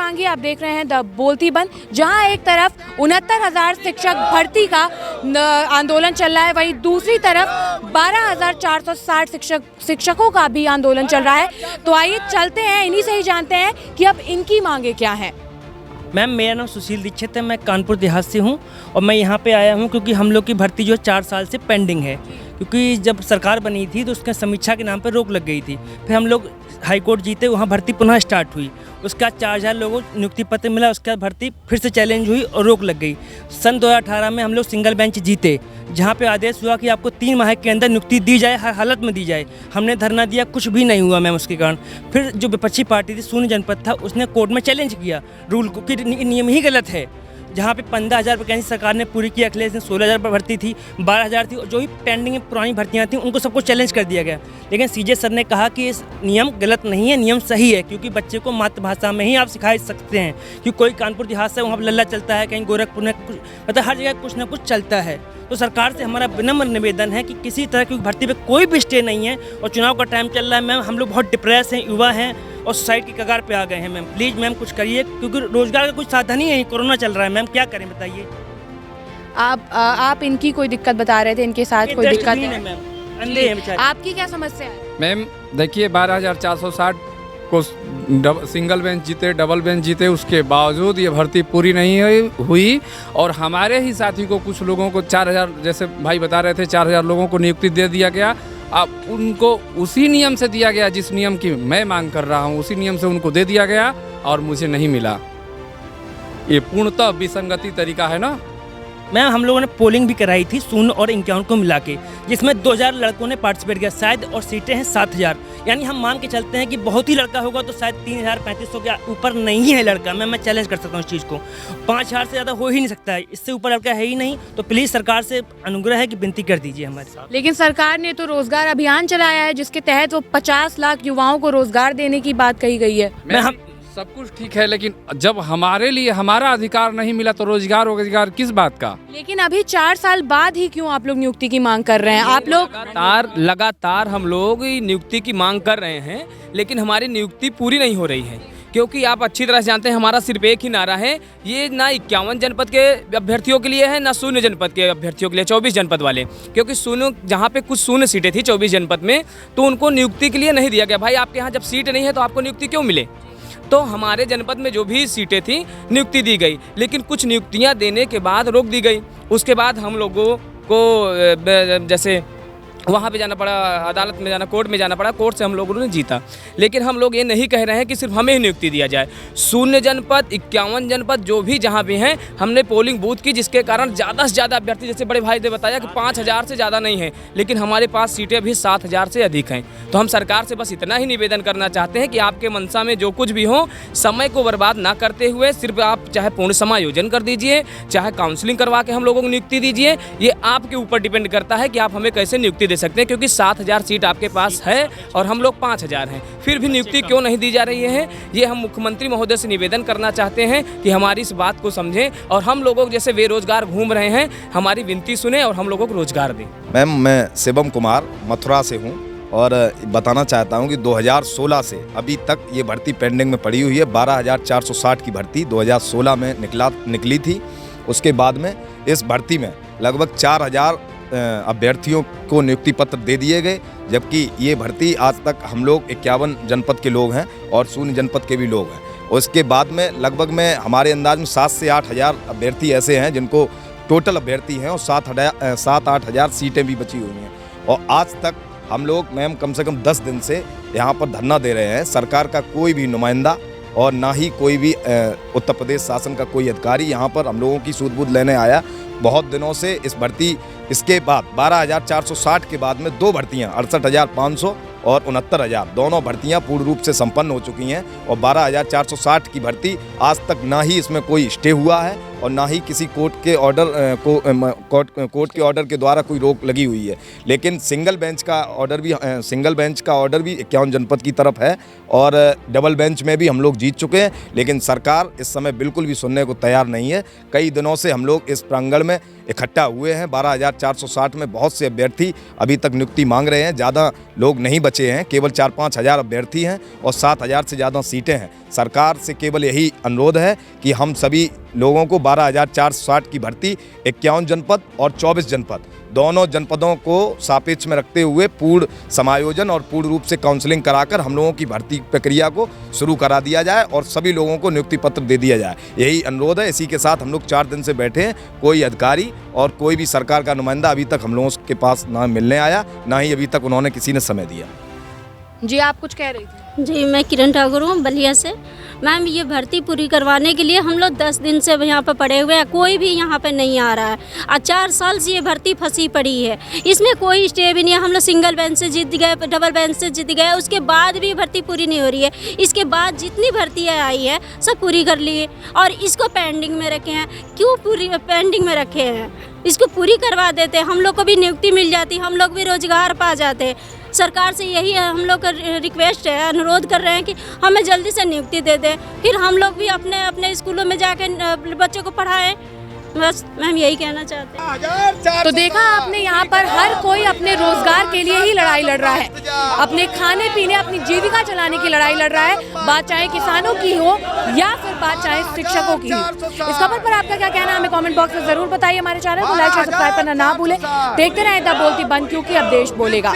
मांगी आप देख रहे हैं द बोलती बंद, जहां एक तरफ 69,000 शिक्षक भर्ती का आंदोलन चल रहा है, वहीं दूसरी तरफ 12,460 शिक्षकों का भी आंदोलन चल रहा है। तो आइए चलते हैं, इन्हीं से ही जानते हैं कि अब इनकी मांगे क्या हैं। मैम मेरा नाम सुशील दीक्षित है, मैं कानपुर देहात से हूँ और मैं यहाँ पे आया हूँ क्योंकि हम लोग की भर्ती जो 4 साल से पेंडिंग है, क्योंकि जब सरकार बनी थी तो उसके समीक्षा के नाम पर रोक लग गई थी। फिर हम लोग हाई कोर्ट जीते, वहाँ भर्ती पुनः स्टार्ट हुई, उसके बाद 4,000 लोगों को नियुक्ति पत्र मिला, उसके बाद भर्ती फिर से चैलेंज हुई और रोक लग गई। सन 2018 में हम लोग सिंगल बेंच जीते, जहाँ पे आदेश हुआ कि आपको 3 माह के अंदर नियुक्ति दी जाए, हर हालत में दी जाए। हमने धरना दिया, कुछ भी नहीं हुआ मैम उसके कारण। फिर जो विपक्षी पार्टी थी, शून्य जनपद था, उसने कोर्ट में चैलेंज किया रूल को कि नियम ही गलत है। जहाँ पे 15,000 वैकेंसी सरकार ने पूरी की, अखिलेश ने 16,000 पर भर्ती थी, 12,000 थी, और जो भी पेंडिंग पुरानी भर्तियाँ थी उनको सबको चैलेंज कर दिया गया। लेकिन सीजे सर ने कहा कि इस नियम गलत नहीं है, नियम सही है, क्योंकि बच्चे को मातृभाषा में ही आप सिखा सकते हैं। कि कोई कानपुर देहात से वहाँ पर लल्ला चलता है, कहीं गोरखपुर में मतलब हर जगह कुछ ना कुछ चलता है। तो सरकार से हमारा विनम्र निवेदन है कि किसी तरह की भर्ती पे कोई भी स्टे नहीं है, और चुनाव का टाइम चल रहा है मैम, हम लोग बहुत डिप्रेस हैं, युवा हैं और सुसाइड की कगार पे आ गए हैं मैम। प्लीज़ मैम कुछ करिए, क्योंकि रोजगार का कुछ साधन ही है, कोरोना चल रहा है मैम, क्या करें बताइए। आप इनकी कोई दिक्कत बता रहे थे, इनके साथ कोई दिक्कत है मैम, अंधे हैं बेचारे। आपकी क्या समस्या है? मैम देखिए, 12,460 को सिंगल बेंच जीते, डबल बेंच जीते, उसके बावजूद ये भर्ती पूरी नहीं हुई। और हमारे ही साथी को, कुछ लोगों को 4,000, जैसे भाई बता रहे थे, 4,000 लोगों को नियुक्ति दे दिया गया। अब उनको उसी नियम से दिया गया जिस नियम की मैं मांग कर रहा हूँ, उसी नियम से उनको दे दिया गया और मुझे नहीं मिला। ये पूर्णतः विसंगति तरीका है ना। मैम हम लोगों ने पोलिंग भी कराई थी 0 और 51 को मिला के, जिसमें 2,000 लड़कों ने पार्टिसिपेट किया शायद, और सीटें हैं 7,000। यानी हम मान के चलते हैं कि बहुत ही लड़का होगा तो शायद 3,000-3,500 के ऊपर नहीं है लड़का। मैं चैलेंज कर सकता हूँ इस चीज़ को, 5,000 से ज़्यादा हो ही नहीं सकता है, इससे ऊपर लड़का है ही नहीं। तो प्लीज़ सरकार से अनुग्रह है कि विनती कर दीजिए हमारे साथ। लेकिन सरकार ने तो रोजगार अभियान चलाया है, जिसके तहत वो 50 लाख युवाओं को रोजगार देने की बात कही गई है। सब कुछ ठीक है, लेकिन जब हमारे लिए हमारा अधिकार नहीं मिला तो रोजगार किस बात का। लेकिन अभी 4 साल बाद ही क्यों आप लोग नियुक्ति की मांग कर रहे हैं? आप लोग लगातार हम लोग नियुक्ति की मांग कर रहे हैं, लेकिन हमारी नियुक्ति पूरी नहीं हो रही है। क्योंकि आप अच्छी तरह से जानते हैं, हमारा सिर्फ एक ही नारा है, ये ना 51 जनपद के अभ्यर्थियों के लिए है, ना शून्य जनपद के अभ्यर्थियों के लिए, 24 जनपद वाले। क्योंकि शून्य, जहाँ पे कुछ शून्य सीटें थी 24 जनपद में, तो उनको नियुक्ति के लिए नहीं दिया गया। भाई आपके यहाँ जब सीट नहीं है तो आपको नियुक्ति क्यों मिले? तो हमारे जनपद में जो भी सीटें थी नियुक्ति दी गई, लेकिन कुछ नियुक्तियां देने के बाद रोक दी गई। उसके बाद हम लोगों को जैसे वहाँ पे जाना पड़ा, अदालत में जाना, कोर्ट में जाना पड़ा, कोर्ट से हम लोगों ने जीता। लेकिन हम लोग ये नहीं कह रहे हैं कि सिर्फ हमें ही नियुक्ति दिया जाए। शून्य जनपद, 51 जनपद जो भी जहाँ भी हैं, हमने पोलिंग बूथ की, जिसके कारण ज़्यादा से ज़्यादा अभ्यर्थी, जैसे बड़े भाई ने बताया कि 5,000 से ज़्यादा नहीं है, लेकिन हमारे पास सीटें अभी 7,000 से अधिक हैं। तो हम सरकार से बस इतना ही निवेदन करना चाहते हैं कि आपके मनसा में जो कुछ भी हो, समय को बर्बाद ना करते हुए सिर्फ आप चाहे पूर्ण समायोजन कर दीजिए, चाहे काउंसलिंग करवा के हम लोगों को नियुक्ति दीजिए। ये आपके ऊपर डिपेंड करता है कि आप हमें कैसे नियुक्ति दे सकते हैं, क्योंकि 7,000 सीट आपके पास है और हम लोग 5,000 हैं, फिर भी नियुक्ति क्यों नहीं दी जा रही है? ये हम मुख्यमंत्री महोदय से निवेदन करना चाहते हैं कि हमारी इस बात को समझें और हम लोगों जैसे बेरोजगार घूम रहे हैं, हमारी विनती सुने और हम लोगों को रोजगार दें। मैम मैं शिवम कुमार मथुरा से हूँ और बताना चाहता हूँ कि 2016 से अभी तक ये भर्ती पेंडिंग में पड़ी हुई है। 12,460 की भर्ती 2016 में निकली थी। उसके बाद में इस भर्ती में लगभग 4,000 अभ्यर्थियों को नियुक्ति पत्र दे दिए गए, जबकि ये भर्ती आज तक हम लोग 51 जनपद के लोग हैं और शून्य जनपद के भी लोग हैं। उसके बाद में लगभग में हमारे अंदाज में 7 से 8 हज़ार अभ्यर्थी ऐसे हैं जिनको टोटल अभ्यर्थी हैं, और 7-8 हज़ार सीटें भी बची हुई हैं। और आज तक हम लोग मैम कम से कम 10 दिन से यहाँ पर धरना दे रहे हैं। सरकार का कोई भी नुमाइंदा और ना ही कोई भी उत्तर प्रदेश शासन का कोई अधिकारी यहाँ पर हम लोगों की सूध-बूध लेने आया। बहुत दिनों से इस भर्ती, इसके बाद 12,460 के बाद में 2 भर्तियाँ 68,500 और 69,000 दोनों भर्तियां पूर्ण रूप से संपन्न हो चुकी हैं। और 12,460 की भर्ती आज तक ना ही इसमें कोई स्टे हुआ है और ना ही किसी कोर्ट के ऑर्डर के द्वारा कोई रोक लगी हुई है। लेकिन सिंगल बेंच का ऑर्डर भी 51 जनपद की तरफ है और डबल बेंच में भी हम लोग जीत चुके हैं। लेकिन सरकार इस समय बिल्कुल भी सुनने को तैयार नहीं है। कई दिनों से हम लोग इस प्रांगण में इकट्ठा हुए हैं। 12,460 में बहुत से अभ्यर्थी अभी तक नियुक्ति मांग रहे हैं। ज़्यादा लोग नहीं बचे हैं, केवल 4-5 हज़ार अभ्यर्थी हैं और 7,000 से ज़्यादा सीटें हैं। सरकार से केवल यही अनुरोध है कि हम सभी लोगों को 12,460 की भर्ती 51 जनपद और 24 जनपद दोनों जनपदों को सापेक्ष में रखते हुए पूर्ण समायोजन और पूर्ण रूप से काउंसलिंग कराकर हम लोगों की भर्ती प्रक्रिया को शुरू करा दिया जाए और सभी लोगों को नियुक्ति पत्र दे दिया जाए। यही अनुरोध है। इसी के साथ हम लोग 4 दिन से बैठे हैं, कोई अधिकारी और कोई भी सरकार का नुमाइंदा अभी तक हम लोगों के पास ना मिलने आया, ना ही अभी तक उन्होंने किसी ने समय दिया। जी आप कुछ कह रही थी? जी मैं किरण ठाकुर हूँ बलिया से। मैम ये भर्ती पूरी करवाने के लिए हम लोग 10 दिन से यहाँ पर पड़े हुए हैं, कोई भी यहाँ पे नहीं आ रहा है। आज 4 साल से ये भर्ती फंसी पड़ी है, इसमें कोई स्टे भी नहीं है। हम लोग सिंगल बेंच से जीत गए, डबल बेंच से जीत गए, उसके बाद भी भर्ती पूरी नहीं हो रही है। इसके बाद जितनी भर्तियाँ आई है सब पूरी कर ली है और इसको पेंडिंग में रखे हैं। क्यों पूरी पेंडिंग में रखे हैं? इसको पूरी करवा देते, हम लोग को भी नियुक्ति मिल जाती, हम लोग भी रोजगार पा जाते। सरकार से यही हम लोग का रिक्वेस्ट है, अनुरोध कर रहे हैं कि हमें जल्दी से नियुक्ति दे दें, फिर हम लोग भी अपने अपने स्कूलों में जाके बच्चों को पढ़ाएं। बस मैम यही कहना चाहते हैं। तो देखा आपने, यहाँ पर हर कोई अपने रोजगार के लिए ही लड़ाई लड़ रहा है, अपने खाने पीने, अपनी जीविका चलाने की लड़ाई लड़ रहा है। बात चाहे किसानों की हो या फिर बात चाहे शिक्षकों की हो। इस खबर पर आपका क्या कहना है हमें कमेंट बॉक्स में जरूर बताइए। हमारे चैनल को लाइक और सब्सक्राइब करना ना भूलें। देखते रहें द बोलती बंद, क्योंकि अब देश बोलेगा।